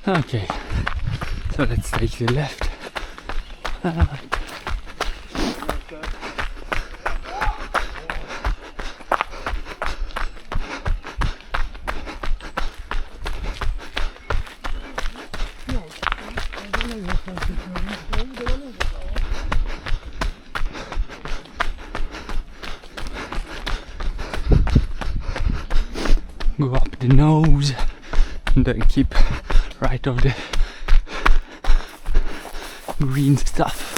Okay, so let's take the left. Go up the nose and then keep right of the green stuff.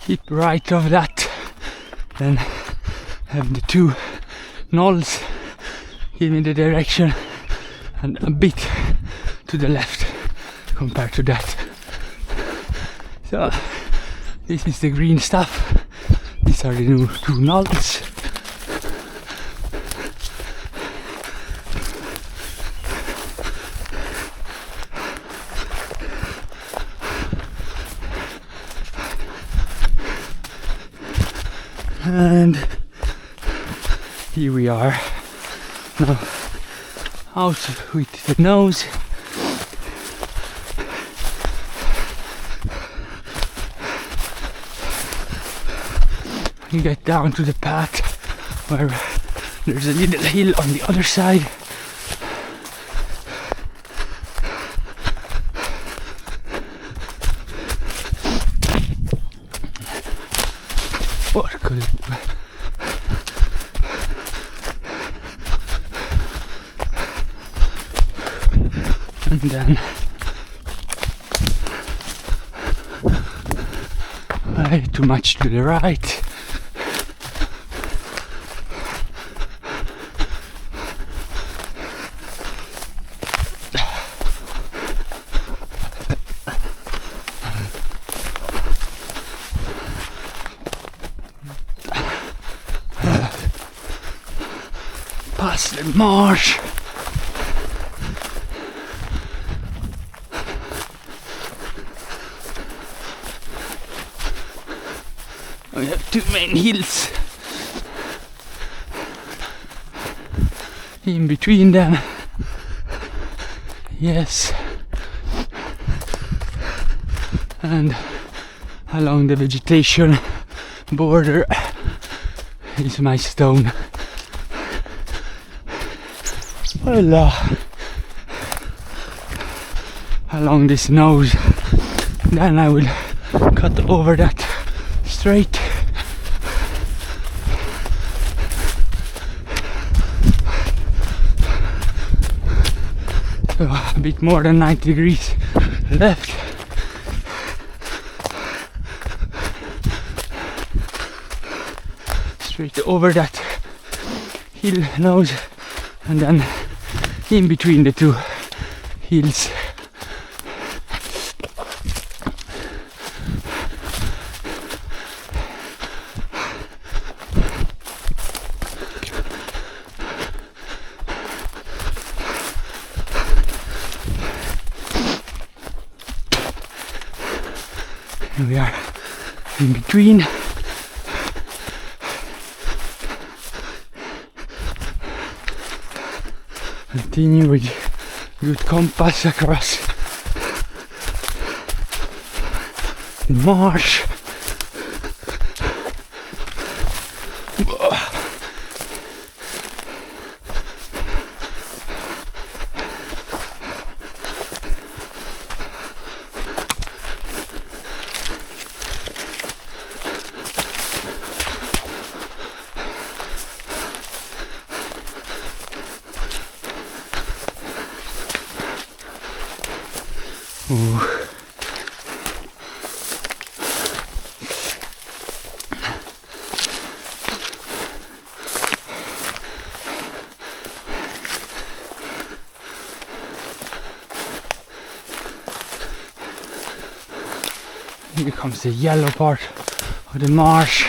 Keep right of that, then have the two knolls give me the direction, and a bit to the left compared to that. So this is the green stuff, these are the new two knolls. And here we are now out with the nose. You get down to the path where there's a little hill on the other side. What could it be? And then too much to the right. Past the marsh. We have two main hills in between them. Yes, and along the vegetation border is my stone. Voila. Along this nose, then I will cut over that straight. So a bit more than 90 degrees left. Straight over that hill nose, and then in between the two hills. Here we are in between. Continue with good compass across the marsh. Ooh. Here comes the yellow part of the marsh.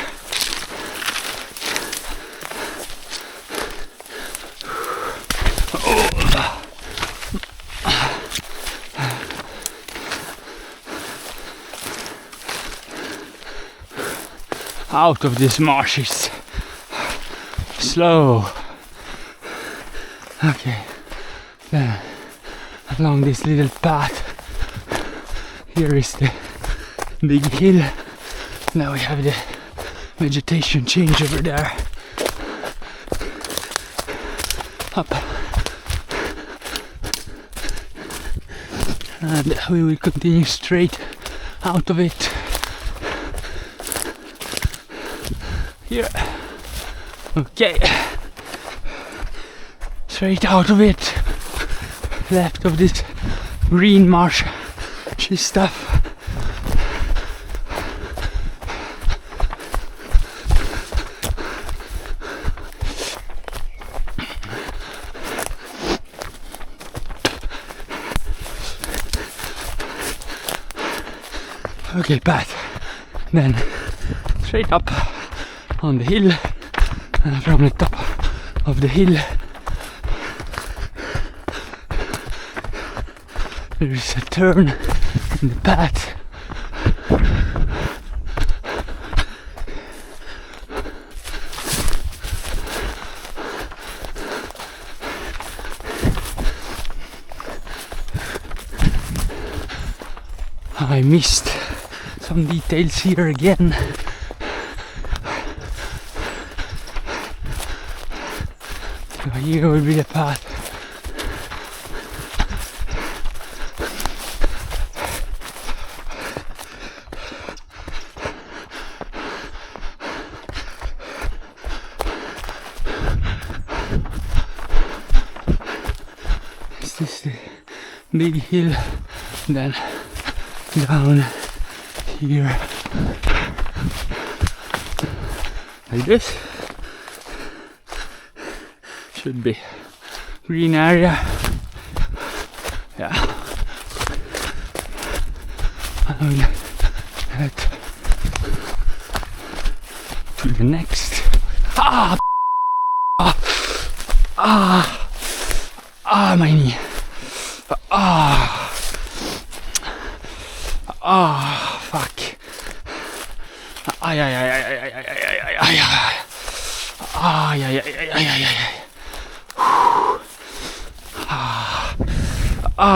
Out of this marsh is slow. Okay, then along this little path, here is the big hill. Now we have the vegetation change over there. Up. And we will continue straight out of it. Here. Okay. Straight out of it. Left of this green marsh stuff. Okay, path. Then straight up on the hill, and from the top of the hill there is a turn in the path. I missed some details here again. So here will be the path. This is the big hill, then down here like this. Should be green area. Yeah. I will head to the next. My knee. Fuck.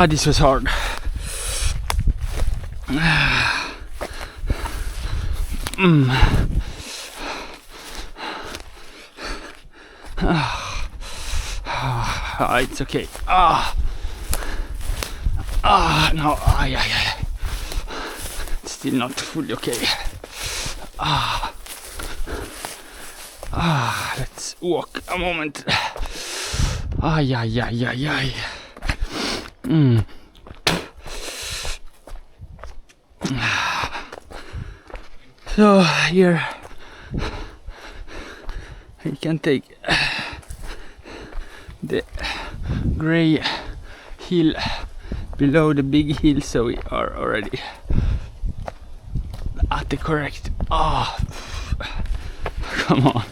This was hard. It's okay. No. It's still not fully okay. Let's walk a moment. So here you can take the grey hill below the big hill, so we are already at the correct. Come on.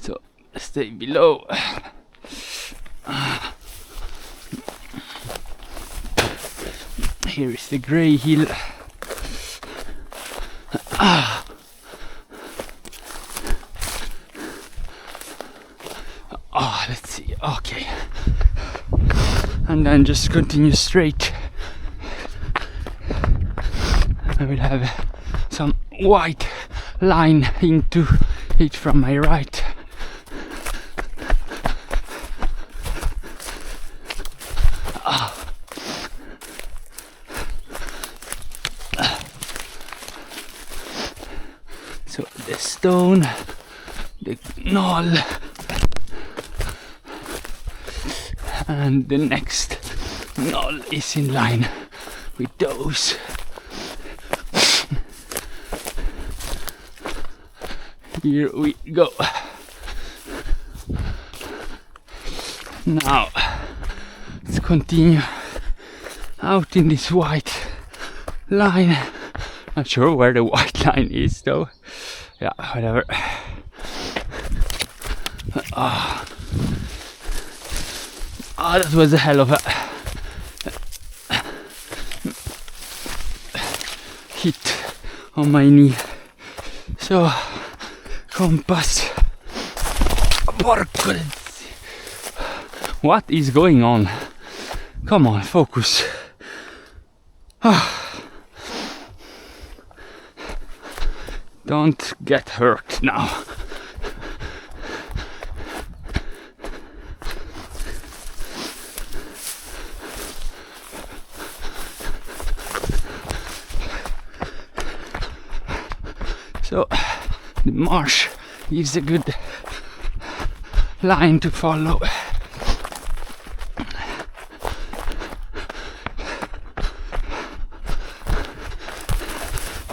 So stay below. Here is the grey hill. Let's see. Okay. And then just continue straight. I will have some white line into it from my right. So the stone, the knoll, and the next knoll is in line with those. Here we go. Now let's continue out in this white line. Not sure where the white line is though. Yeah, whatever. That was a hell of a hit on my knee. So, compass. What is going on? Come on, focus. Don't get hurt now. So the marsh gives a good line to follow.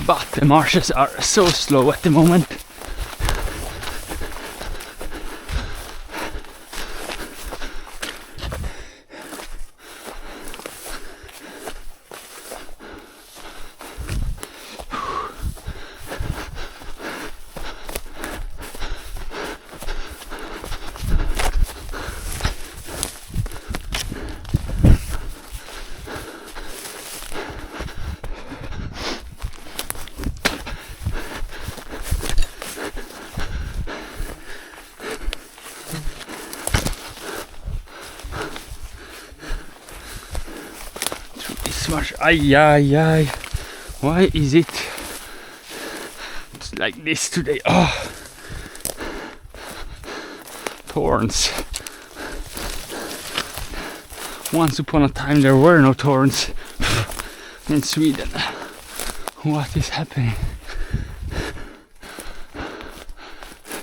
But the marshes are so slow at the moment. Ay. Why is it it's like this today? Oh, thorns. Once upon a time there were no thorns in Sweden. What is happening?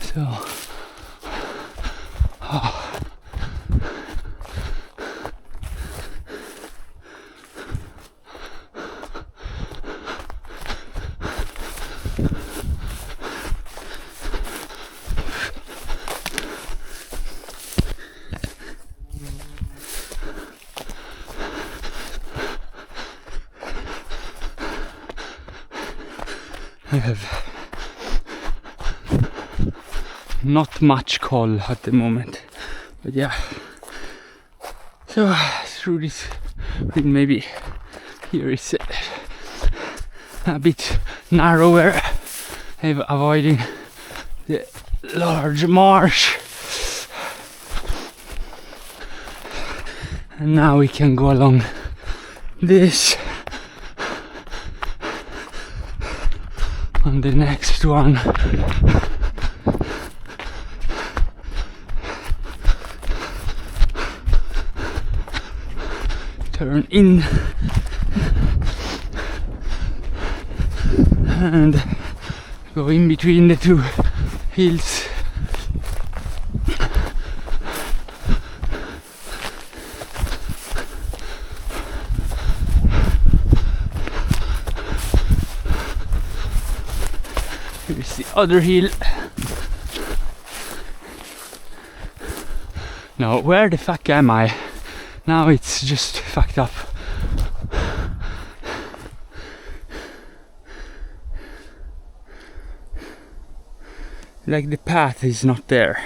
So, I have not much call at the moment, but yeah. So through this, maybe here is a bit narrower, avoiding the large marsh. And now we can go along this. On the next one. Turn in and go in between the two hills. Here's the other hill. No, where the fuck am I? Now it's just fucked up. Like the path is not there.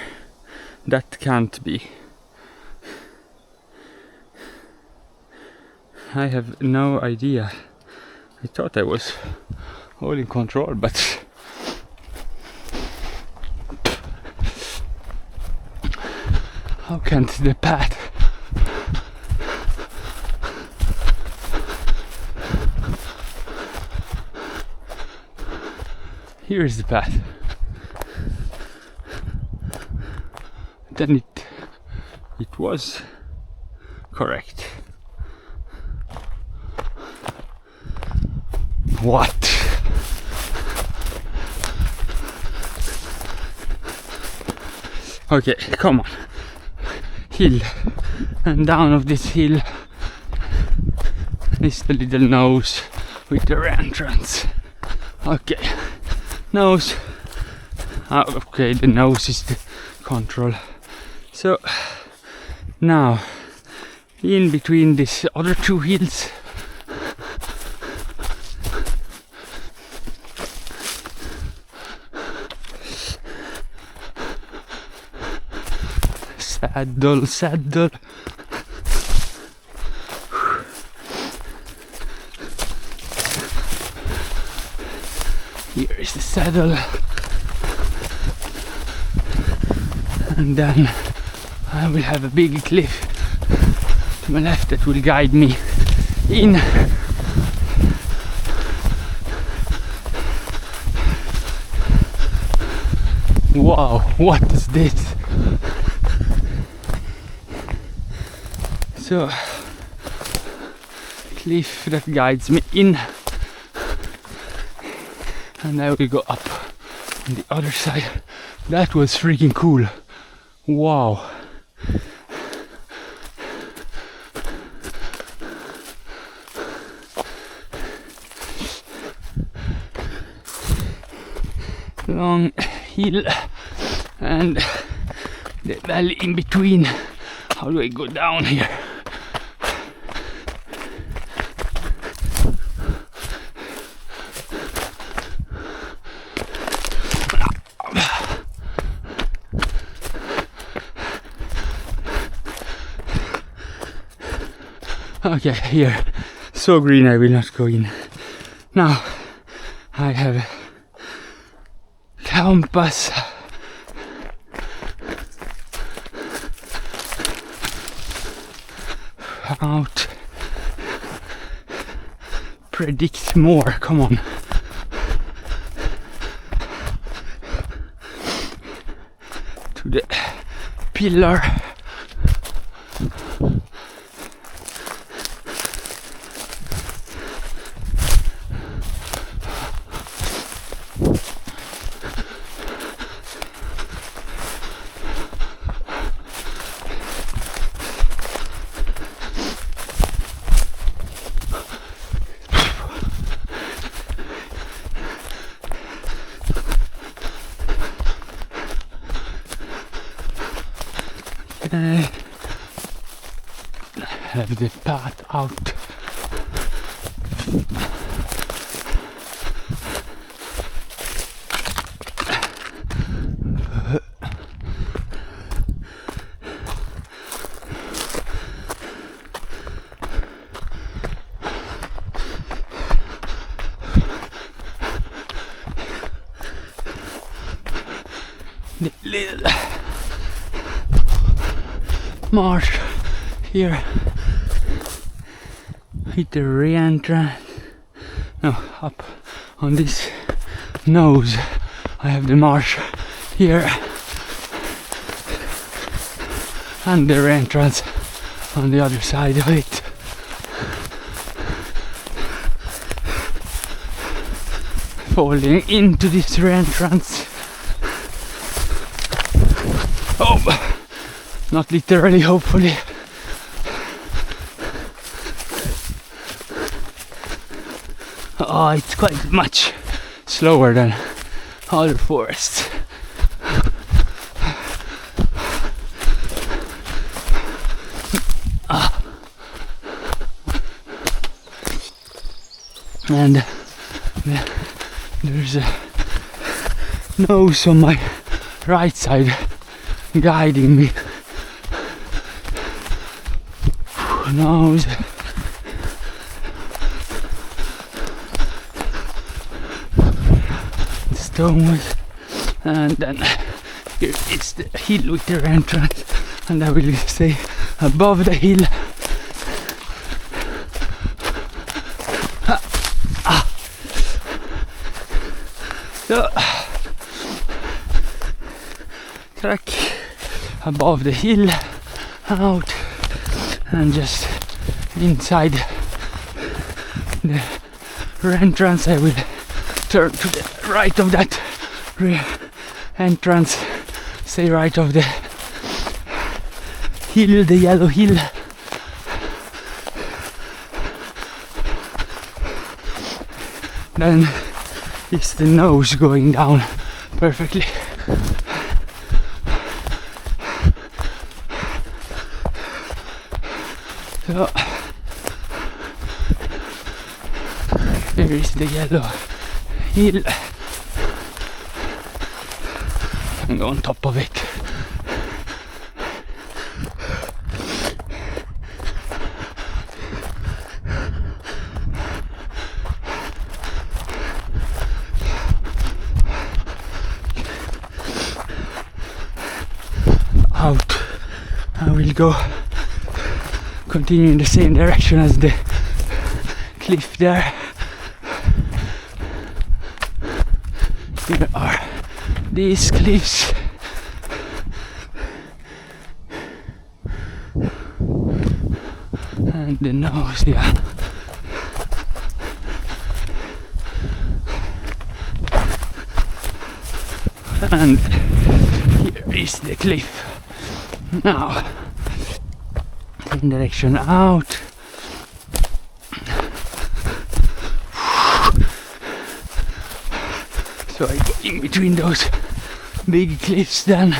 That can't be. I have no idea. I thought I was holding control, but how can't the path? Here is the path. Then it was correct. What? Okay, come on. Hill, and down of this hill is the little nose with their entrance. Okay, nose, Okay, the nose is the control. So now in between these other two hills, saddle. Here is the saddle, and then I will have a big cliff to my left that will guide me in. Wow, what is this? So, cliff that guides me in, and I will go up on the other side. That was freaking cool. Wow. Long hill and the valley in between. How do I go down here? Okay, here. So green, I will not go in. Now I have a compass. Out. Predict more, come on. To the pillar. I have the path out. The little marsh here. Hit the re-entrance. No, up on this nose I have the marsh here and the re-entrance on the other side of it. Falling into this re-entrance. Oh, not literally, hopefully. Oh, it's quite much slower than other forests. And there's a nose on my right side guiding me. Nose. Stones. And then here it's the hill with the entrance, and I will stay above the hill. So track above the hill, out, and just inside the entrance I will turn to the right of that entrance, stay right of the hill, the yellow hill. Then it's the nose going down perfectly. So there is the yellow hill. And go on top of it. Out. I will go continue in the same direction as the cliff there. Here are these cliffs. And the nose, yeah. And here is the cliff. Now, in direction out. So I go in between those big cliffs then.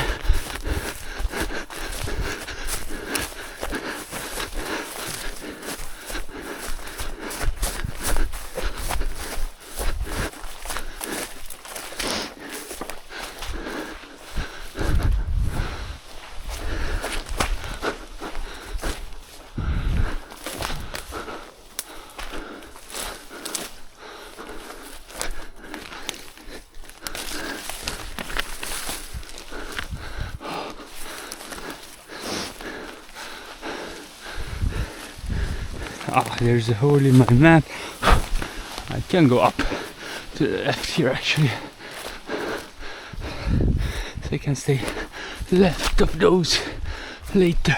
Ah, there's a hole in my map. I can go up to the left here actually. So I can stay left of those later.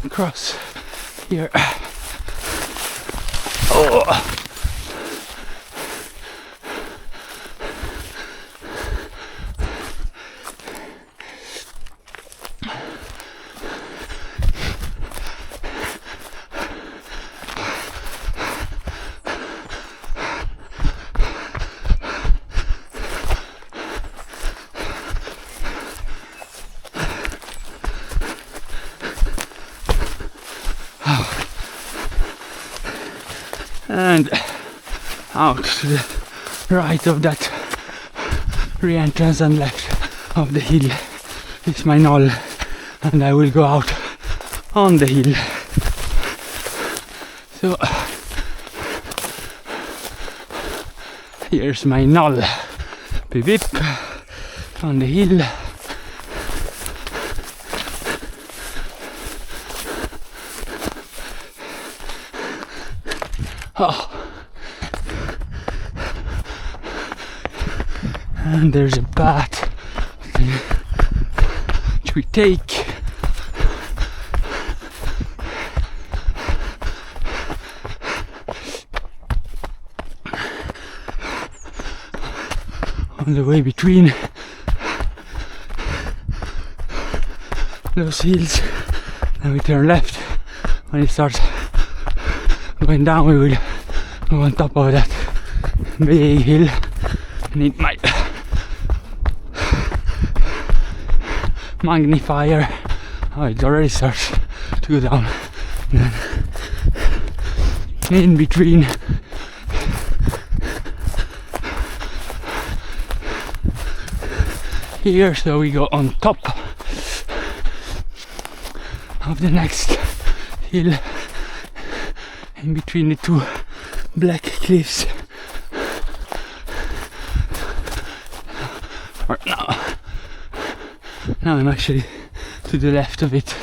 Across here. Oh. And out to the right of that re-entrance and left of the hill is my knoll, and I will go out on the hill. So here's my knoll, beep beep, on the hill. Oh. And there's a path which we take. On the way between those hills, and we turn left. When it starts going down, we will go on top of that big hill and it might magnifier. Oh, it already starts to go down. And then in between here, so we go on top of the next hill in between the two black cliffs. Or now I'm actually to the left of it.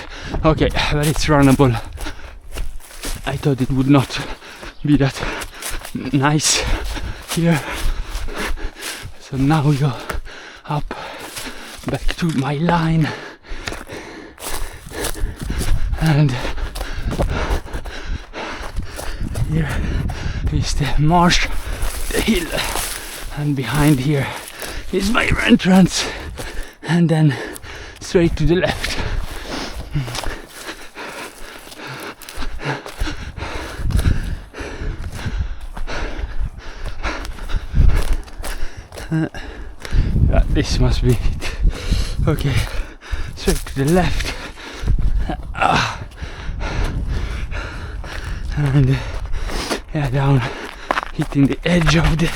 Okay, but it's runnable. I thought it would not be that nice here. So now we go up back to my line, and here is the marsh, the hill, and behind here is my entrance, and then straight to the left. Yeah, this must be it. Okay, straight to the left. And yeah, down, hitting the edge of the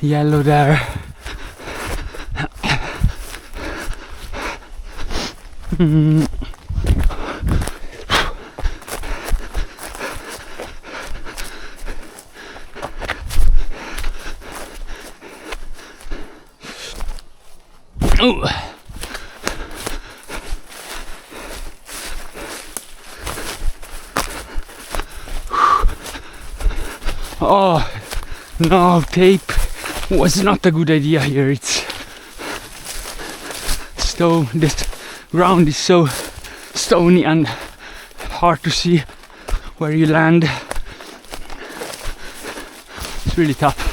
yellow there. Oh. Oh no, tape was not a good idea here. It's stone. This ground is so stony and hard to see where you land. It's really tough.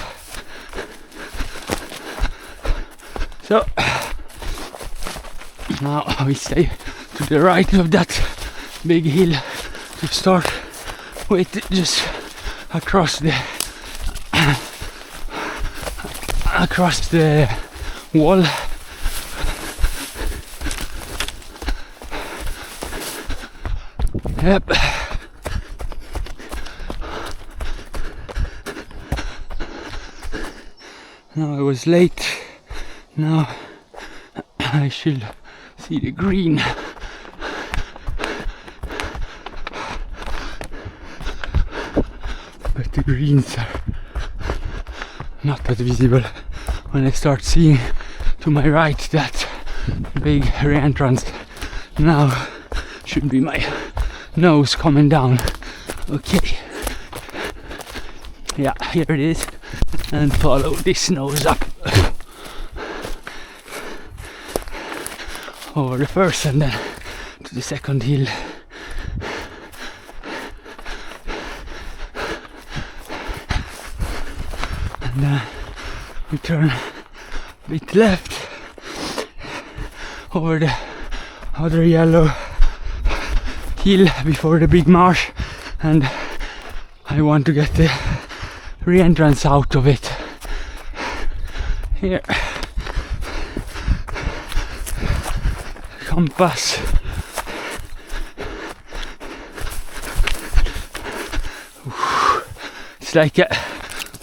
So now we stay to the right of that big hill to start with, just across the wall. Yep. Now I was late. Now I should see the green. But the greens are not that visible when I start seeing to my right that big re-entrance. Now should be my nose coming down. Okay. Yeah, here it is. And follow this nose up over the first and then to the second hill. And we turn a bit left over the other yellow hill before the big marsh, and I want to get the re-entrance out of it. Here, compass. It's like a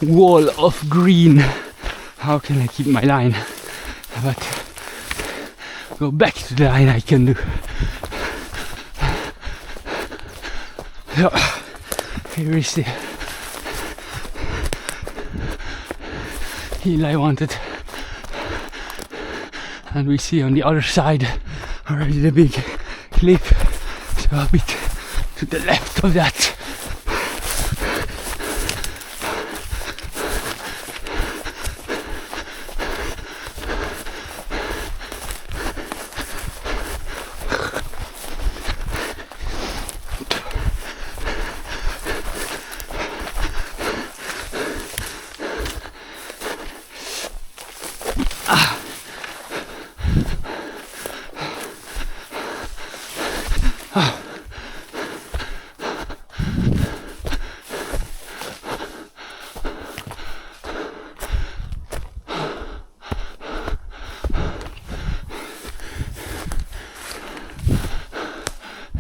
wall of green. How can I keep my line? But go back to the line I can do. So here is the hill I wanted, and we see on the other side already the big cliff, so a bit to the left of that.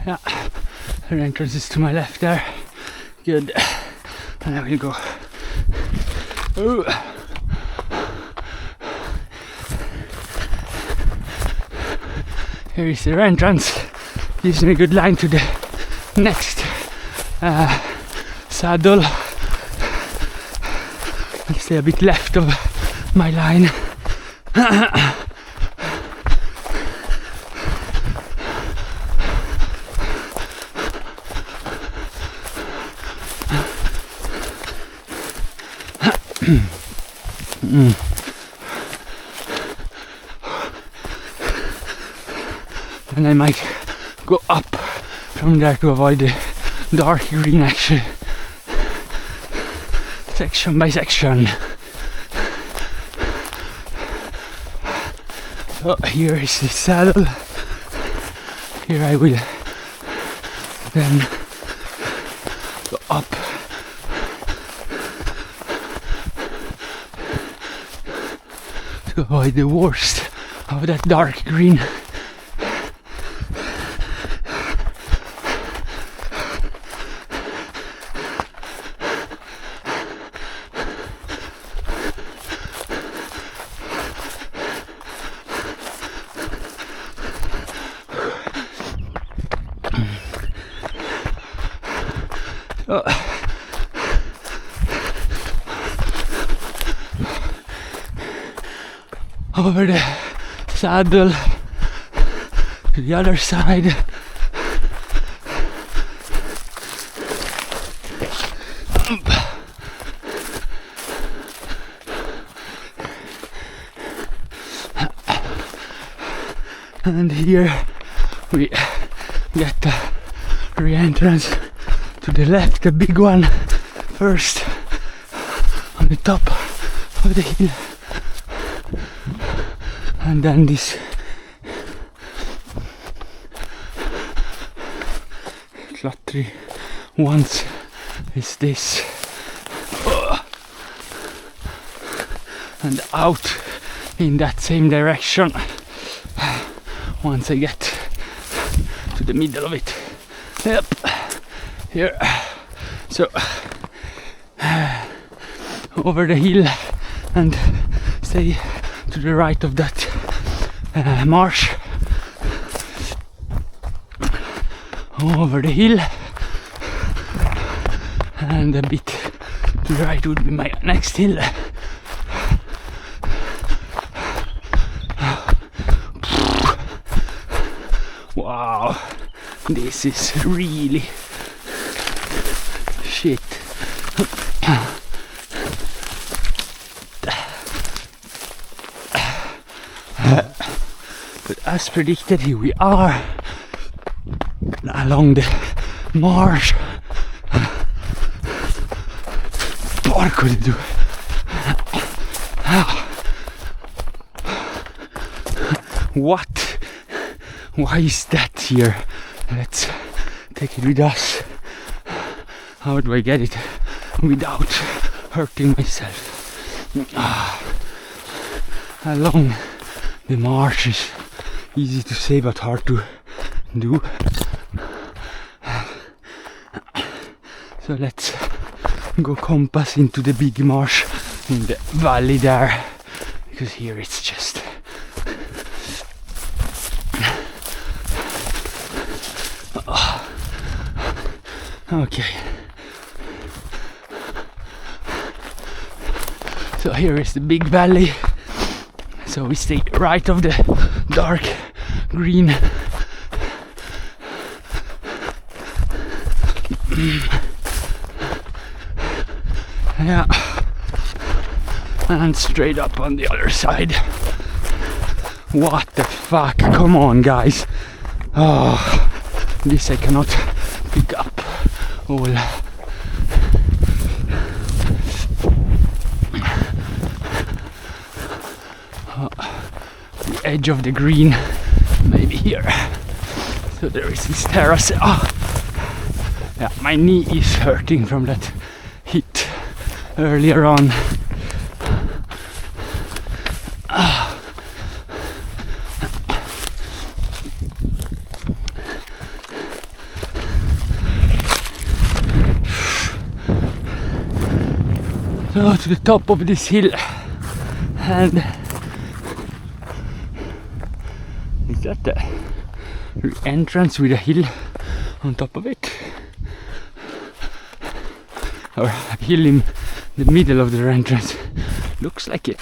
Yeah, her entrance is to my left there. Good. And I will go. Ooh. Here is the entrance. Gives me a good line to the next saddle. I'll stay a bit left of my line. And I might go up from there to avoid the dark green actually. Section by section. So here is the saddle. Here I will then go up to avoid the worst of that dark green. Over the saddle to the other side. And here we get the re-entrance to the left, the big one first on the top of the hill. And then this cluttery once is this, and out in that same direction once I get to the middle of it. Yep, here. So over the hill and stay to the right of that marsh, over the hill, and a bit to the right would be my next hill. Wow, this is really shit. But as predicted, here we are along the marsh. Porco di due. What? Why is that here? Let's take it with us. How do I get it without hurting myself? Along the marsh is easy to say but hard to do. So let's go compass into the big marsh in the valley there, because here it's just okay. So here is the big valley. So we stay right of the dark green. Yeah, and straight up on the other side. What the fuck? Come on, guys. Oh, this I cannot pick up all. The edge of the green, maybe here. So there is this terrace. Yeah, my knee is hurting from that hit earlier on. So to the top of this hill, and is that the entrance with a hill on top of it? Or a hill in the middle of the entrance? Looks like it.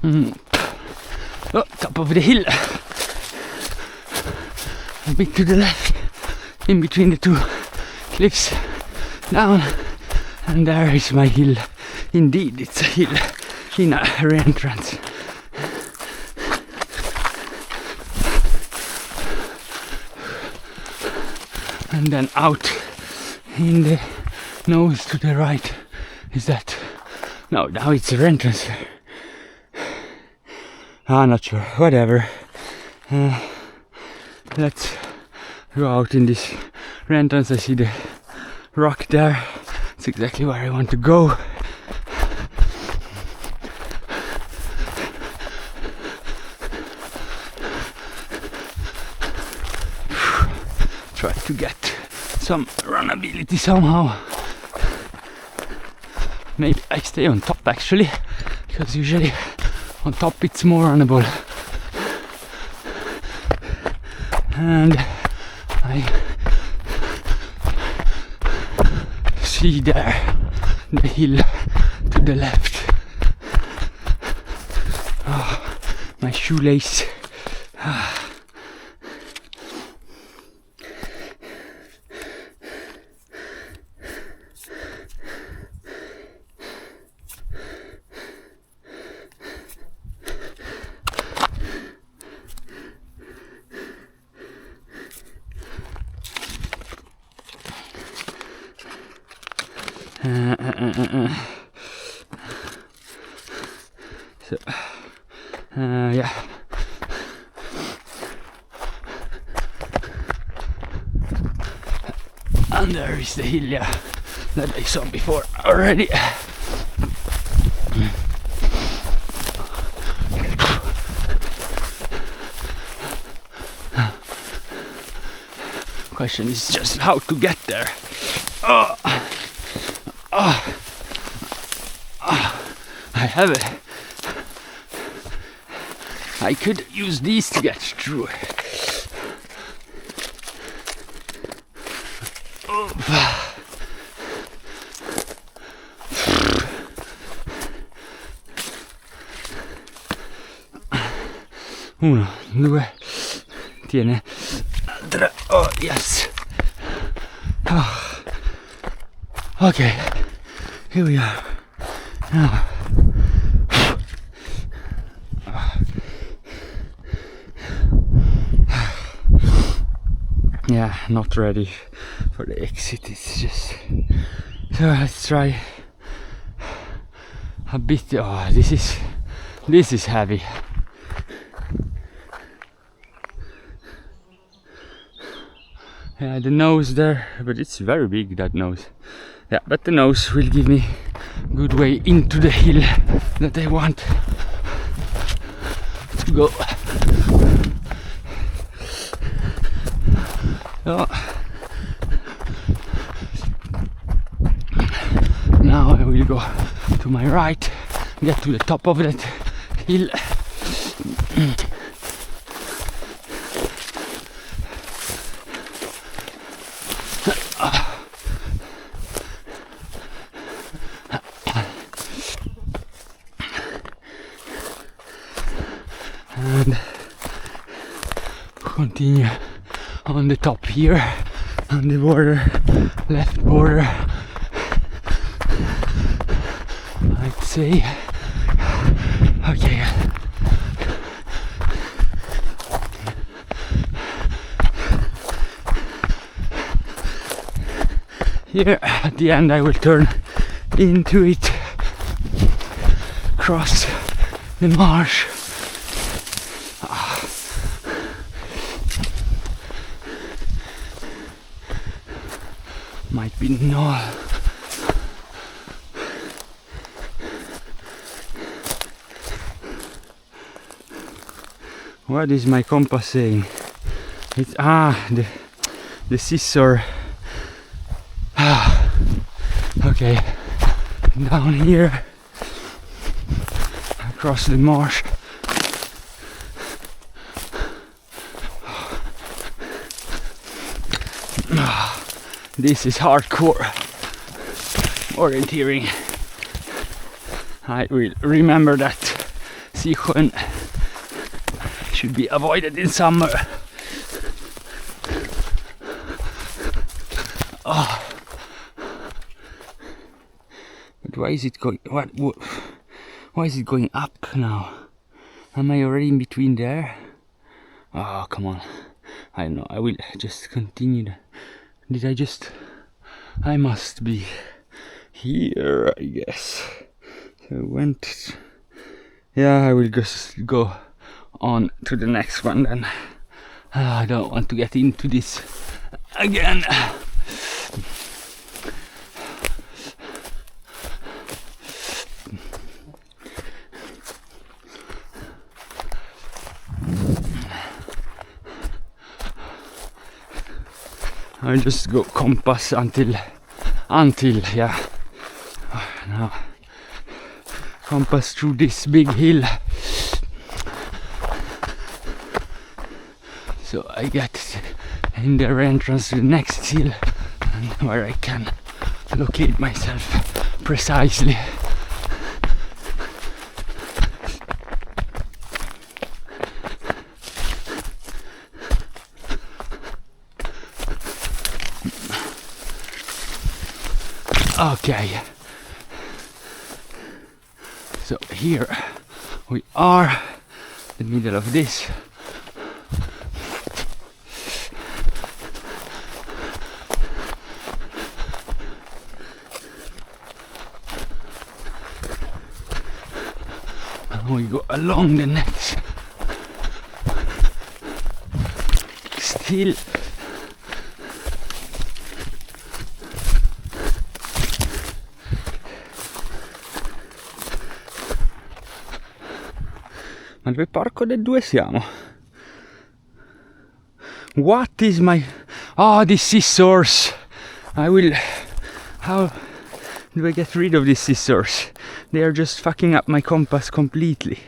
Oh, top of the hill. A bit to the left, in between the two cliffs, down, and there is my hill. Indeed, it's a hill in a re-entrance. And then out in the nose to the right is that. No, now it's a re-entrance. I'm not sure, whatever. Let's go out in this re-entrance. I see the rock there. It's exactly where I want to go. Try to get some runnability somehow. Maybe I stay on top actually, because usually on top it's more runnable. And I see there the hill to the left. Oh, my shoelace. So, yeah. And there is the hill, yeah, that I saw before already. Question is just how to get there. I have it. I could use these to get through. Uno, due, tiene, tre. Oh yes. Oh. Okay, here we are. Now. Yeah, not ready for the exit. It's just so let's try a bit. Oh, this is heavy. Yeah, the nose there, but it's very big, that nose. Yeah, but the nose will give me a good way into the hill that I want to go. So, now I will go to my right, get to the top of that hill. And continue on the top here, on the border, left border, I'd say. Okay. Here at the end I will turn into it, cross the marsh. Might be null. What is my compass saying? It's the Sisjön. Okay, down here across the marsh. This is hardcore orienteering. I will remember that Sisjön should be avoided in summer. Oh. But why is it going? Why is it going up now? Am I already in between there? Oh, come on. I don't know. I will just continue. Did I just? I must be here, I guess. So I went. Yeah, I will just go on to the next one then. I don't want to get into this again. I'll just go compass until yeah. Now compass through this big hill, so I get in the entrance to the next hill, and where I can locate myself precisely. Okay, so here we are, in the middle of this. And we go along the next hill. Ma dove porco del due siamo? What is my... Oh, these scissors! I will... How do I get rid of these scissors? They are just fucking up my compass completely.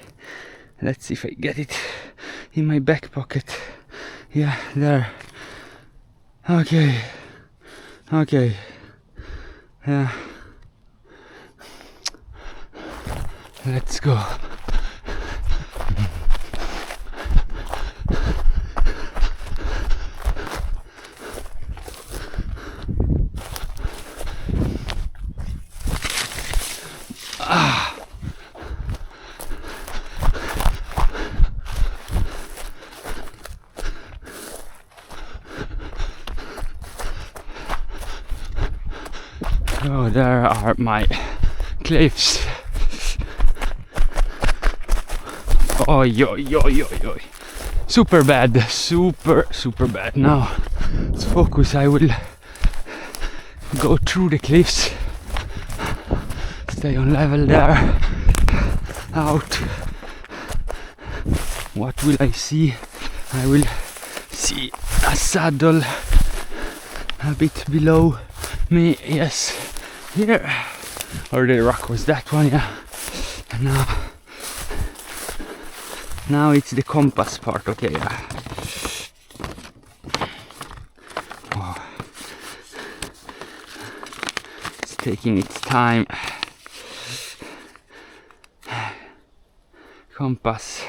Let's see if I get it in my back pocket. Yeah, there. Okay. Okay. Yeah. Let's go. Oh, there are my cliffs. Oi, oi, oi, oi, oi. Super bad, super bad. Now, let's focus. I will go through the cliffs. Stay on level there. Out. What will I see? I will see a saddle a bit below me. Yes, here. Or the rock was that one, yeah. And now it's the compass part. Okay, yeah. Oh. It's taking its time. Compass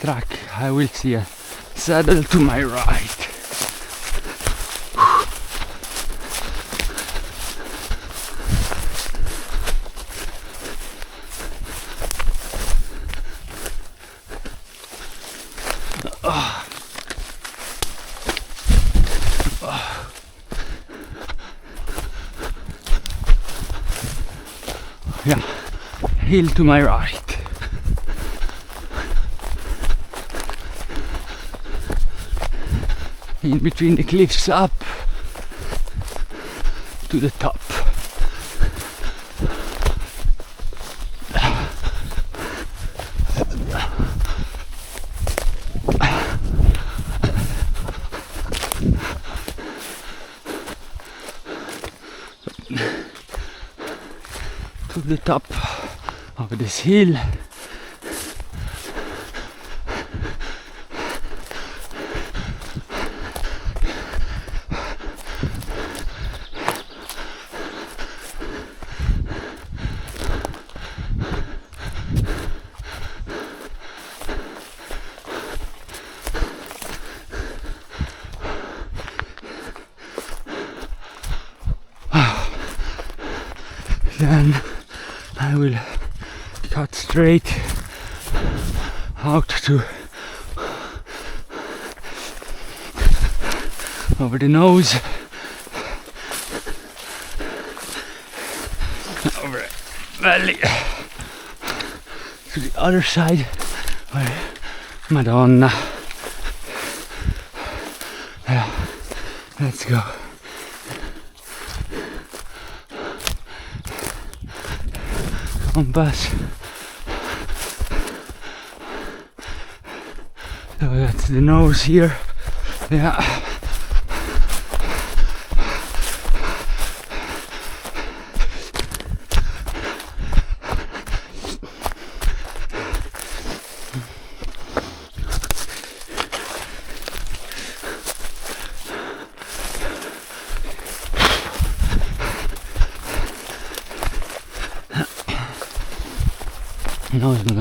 track. I will see a saddle to my right. Yeah, hill to my right. In between the cliffs up to the top. To the top of this hill. Then I will cut straight out to over the nose, over the belly, to the other side where Madonna. Yeah, let's go. Compass. So that's the nose here. Yeah.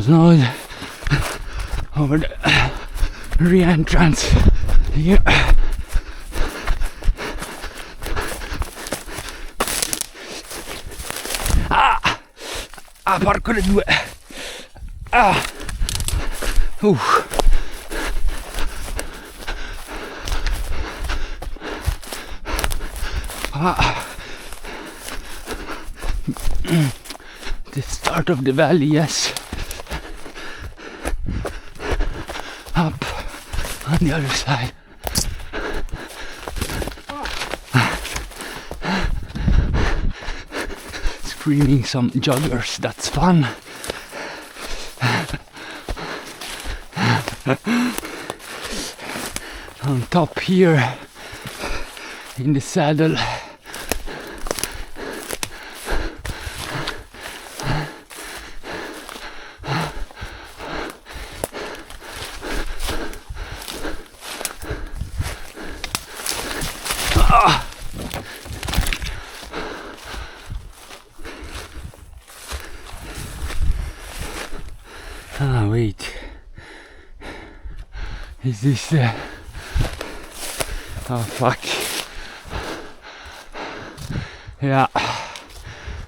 Nose over the re-entrance here. Porco due. The start of the valley, yes. Up on the other side. Screaming some joggers, that's fun. On top here in the saddle. Wait, is this the... Oh fuck. Yeah,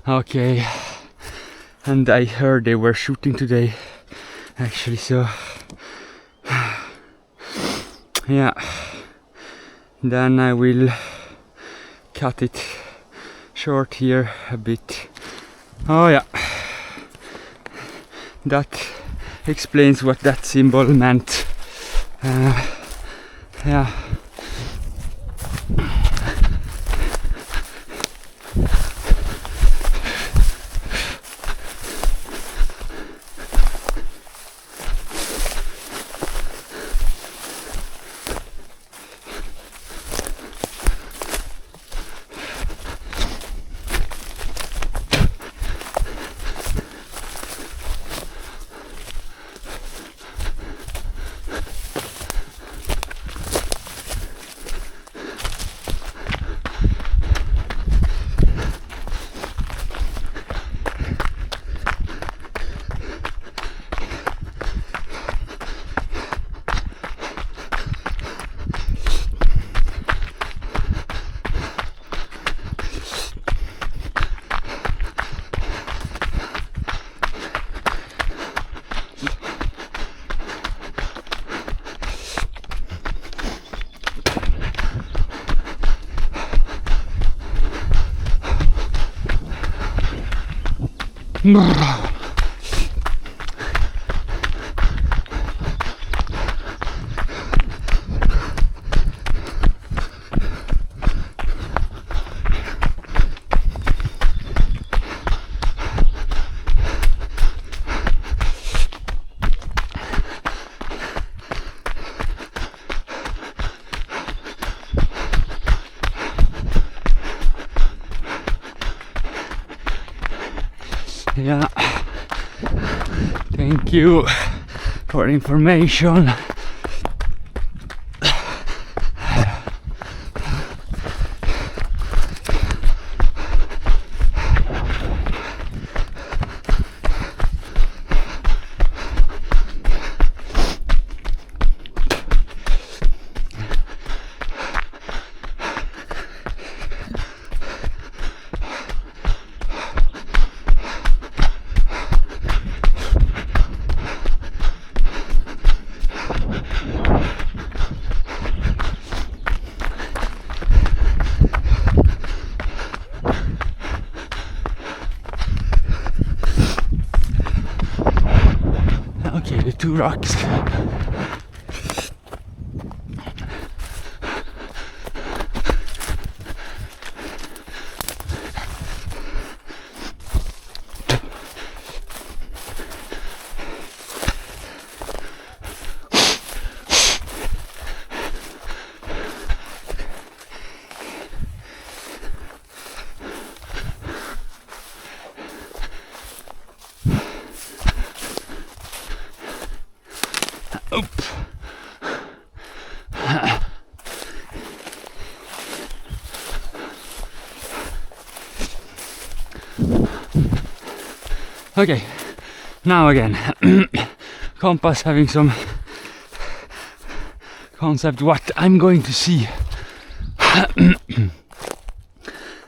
okay. And I heard they were shooting today, actually, so... Yeah, then I will cut it short here a bit. Oh yeah, that explains what that symbol meant. Yeah. Yeah, thank you for information. Okay, the two rocks. Okay, now again, compass having some concept what I'm going to see.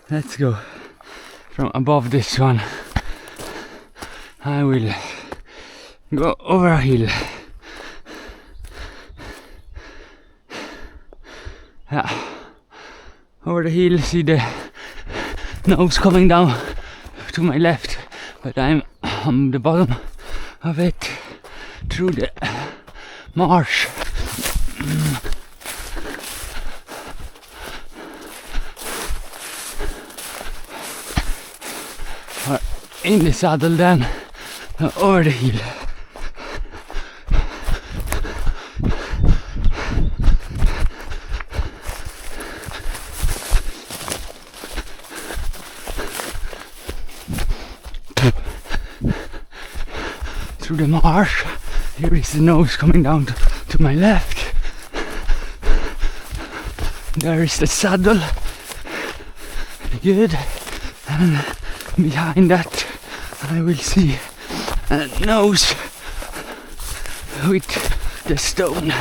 Let's go from above this one. I will go over a hill. Yeah, over the hill, see the nose coming down to my left, but I'm on the bottom of it through the marsh. Or in the saddle then, over the hill. Through the marsh. Here is the nose coming down to my left. There is the saddle. Good. And behind that I will see a nose with the stone.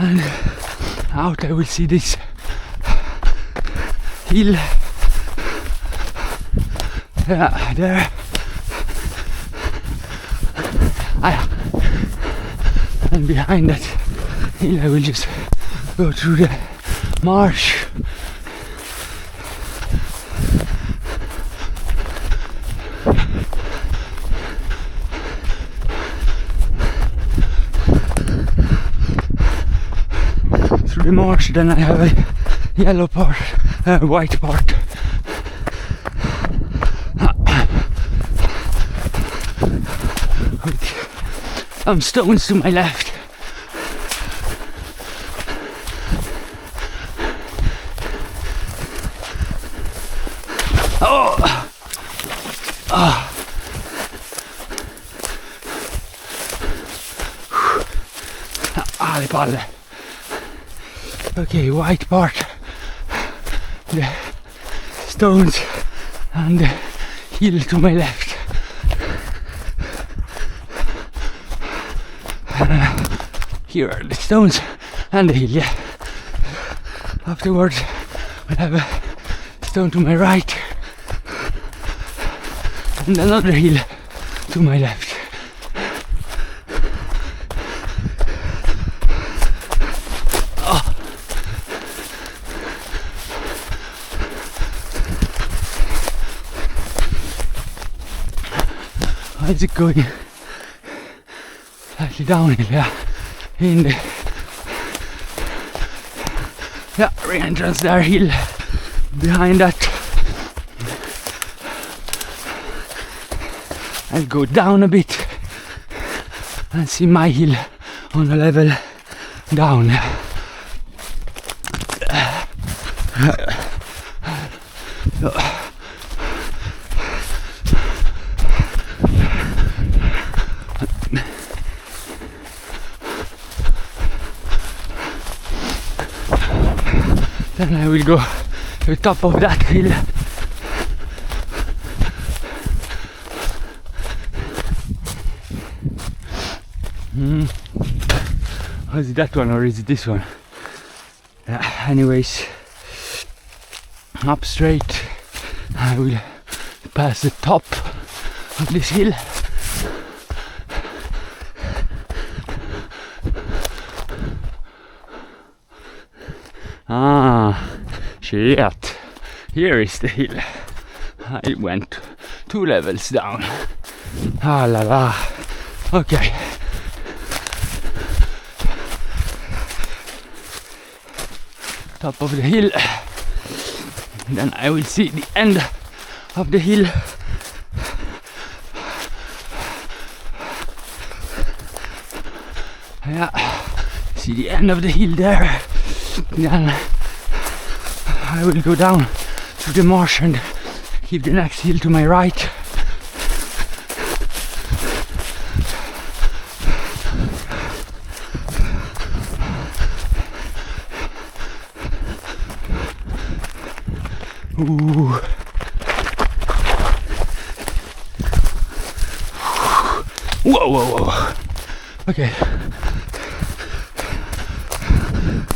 And out I will see this hill. Yeah, there. And behind that hill I will just go through the marsh. The marsh, then I have a yellow part, white part. With some stones to my left. Oh! Oh! Ah, le palle. Okay, white part, the stones and the hill to my left. Here are the stones and the hill, yeah. Afterwards we'll have a stone to my right and another hill to my left. How's it going? Slightly downhill, yeah. In the re-entrance there, hill. Behind that I'll go down a bit and see my hill on a level down. Then I will go to the top of that hill. Is it that one or is it this one? Anyways, up straight. I will pass the top of this hill. Ah, shit. Here is the hill. I went 2 levels down. Ah la la. Okay. Top of the hill. Then I will see the end of the hill. Yeah, see the end of the hill there. Then I will go down to the marsh and keep the next hill to my right. Ooh. Whoa, whoa, whoa. Okay.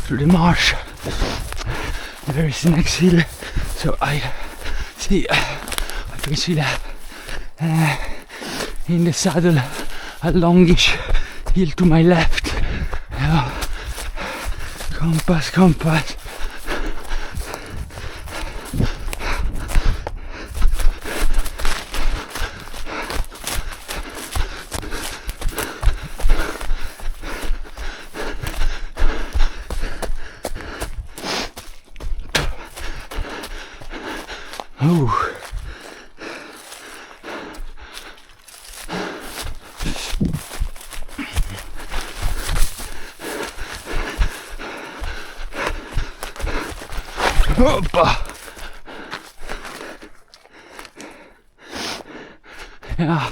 Through the marsh. There is the next hill. So I see, I can see that in the saddle, a longish hill to my left. Compass, compass. Oh. Hoppa. Yeah.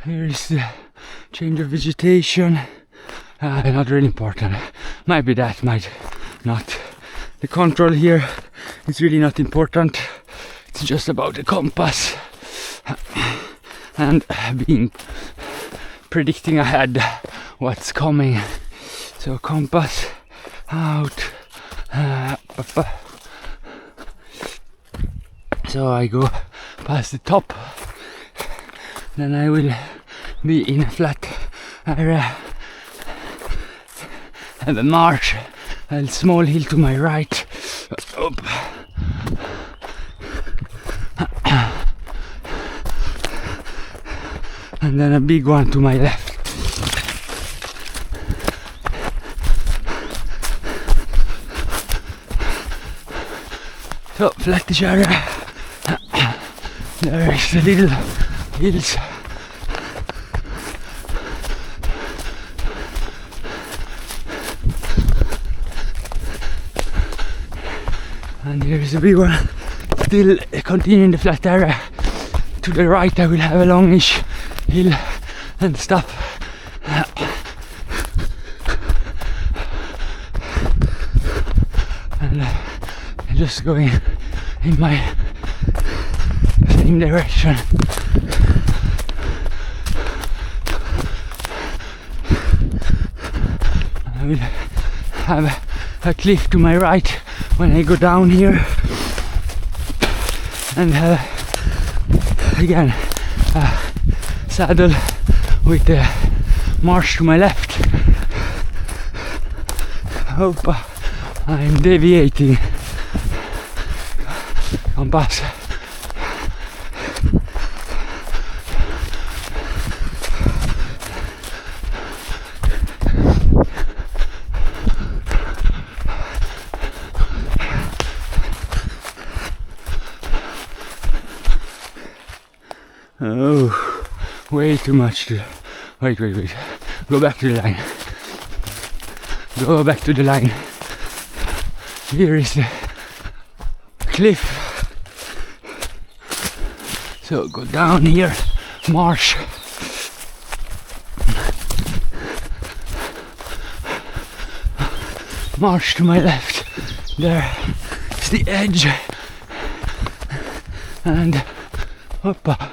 Here is the change of vegetation. Not really important. Might be that, might not. The control here is really not important. It's just about the compass and predicting ahead what's coming. So compass out. So I go past the top. Then I will be in a flat area. Have a marsh, a small hill to my right. Up. And then a big one to my left. So, flattish area. There is the little hills. And here is a big one. Still continuing the flat area. To the right I will have a longish hill and stop. And just going in my same direction. I will have a cliff to my right when I go down here, and again a saddle with the marsh to my left. Hope I'm deviating. Compass. Oh, way too much to... Wait. Go back to the line. Go back to the line. Here is the cliff. So go down here, marsh. Marsh to my left. There is the edge. And hoppa.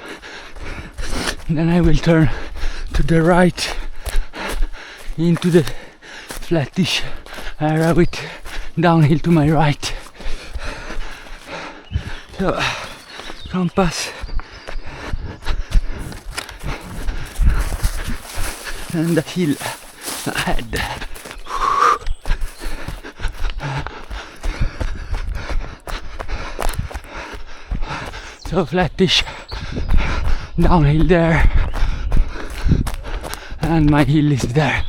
Then I will turn to the right into the flattish area with downhill to my right. So, compass and the hill ahead. So flattish downhill there, and my hill is there.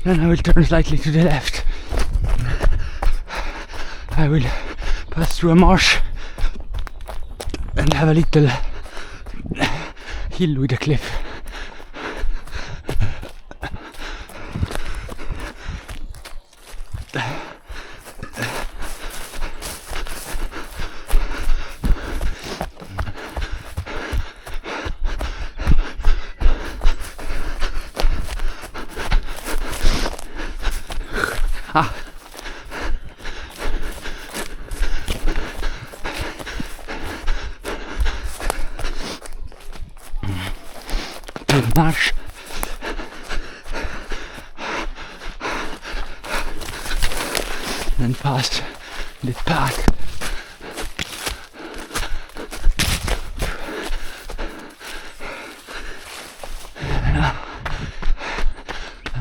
Then I will turn slightly to the left. I will pass through a marsh and have a little hill with a cliff. Marsh. And past the path.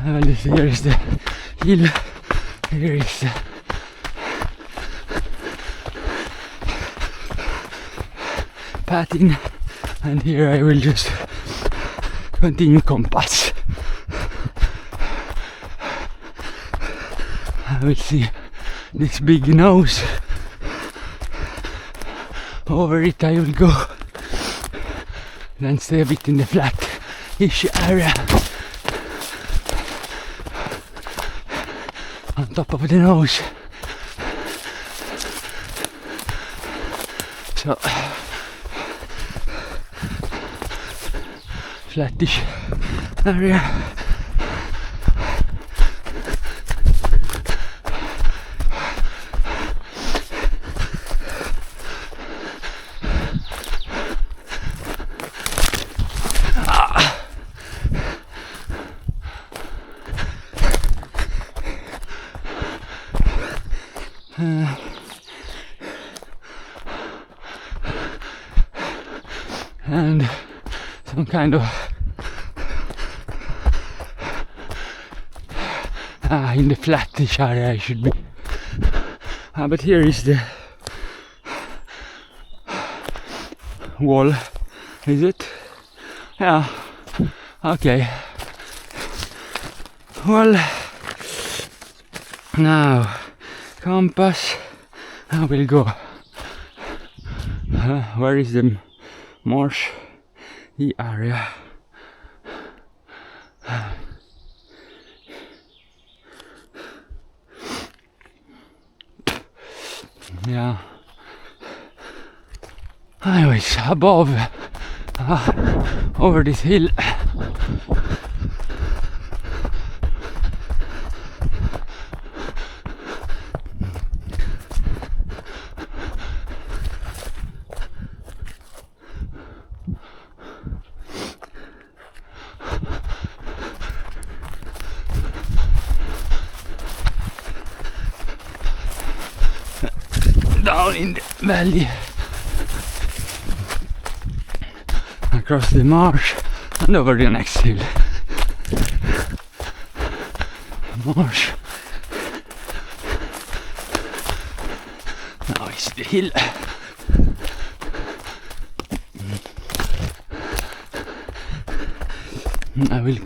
Well, here is the hill. Here is the pathing, and here I will just continue compass. I will see this big nose. Over it I will go. Then stay a bit in the flat-ish area. On top of the nose. So flattish area. And some kind of in the flattish area I should be. But here is the wall, is it? Yeah, okay. Well, now compass, I will go. Where is the marsh? The area. Yeah, I was above, over this hill. Down in the valley, across the marsh, and over the next hill. Marsh. Now it's the hill. I will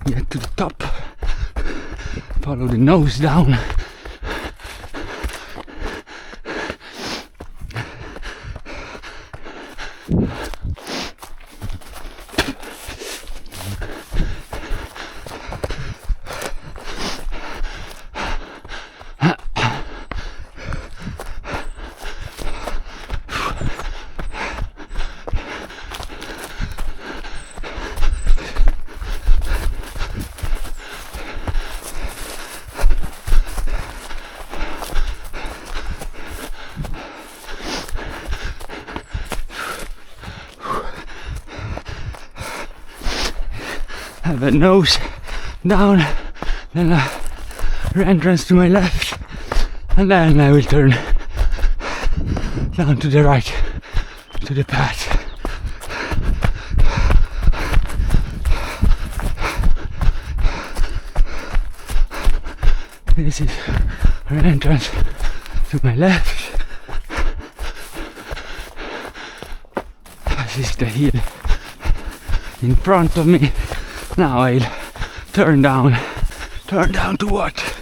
get to the top, follow the nose down. Have a nose down then a entrance to my left, and then I will turn down to the right to the path. This is an entrance to my left. This is the hill in front of me. Now I'll turn down to what?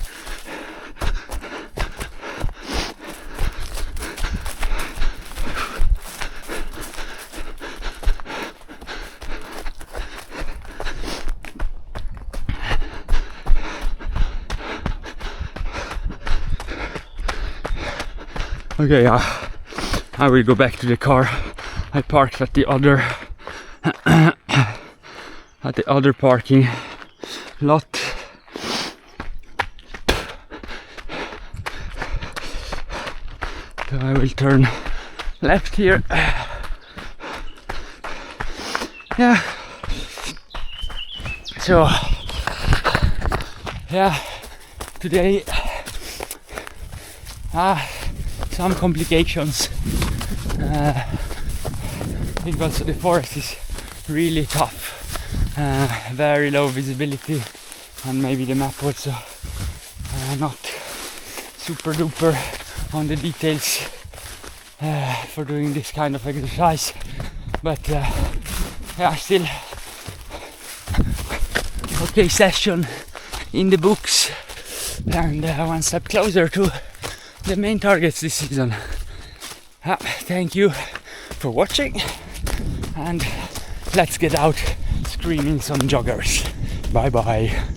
Okay, I will go back to the car. I parked at the other parking lot. So I will turn left here. Yeah. So yeah, today some complications because the forest is really tough, very low visibility, and maybe the map also not super duper on the details for doing this kind of exercise, but yeah, still okay session in the books, and one step closer to the main targets this season. Thank you for watching, and let's get out screaming some joggers. Bye bye.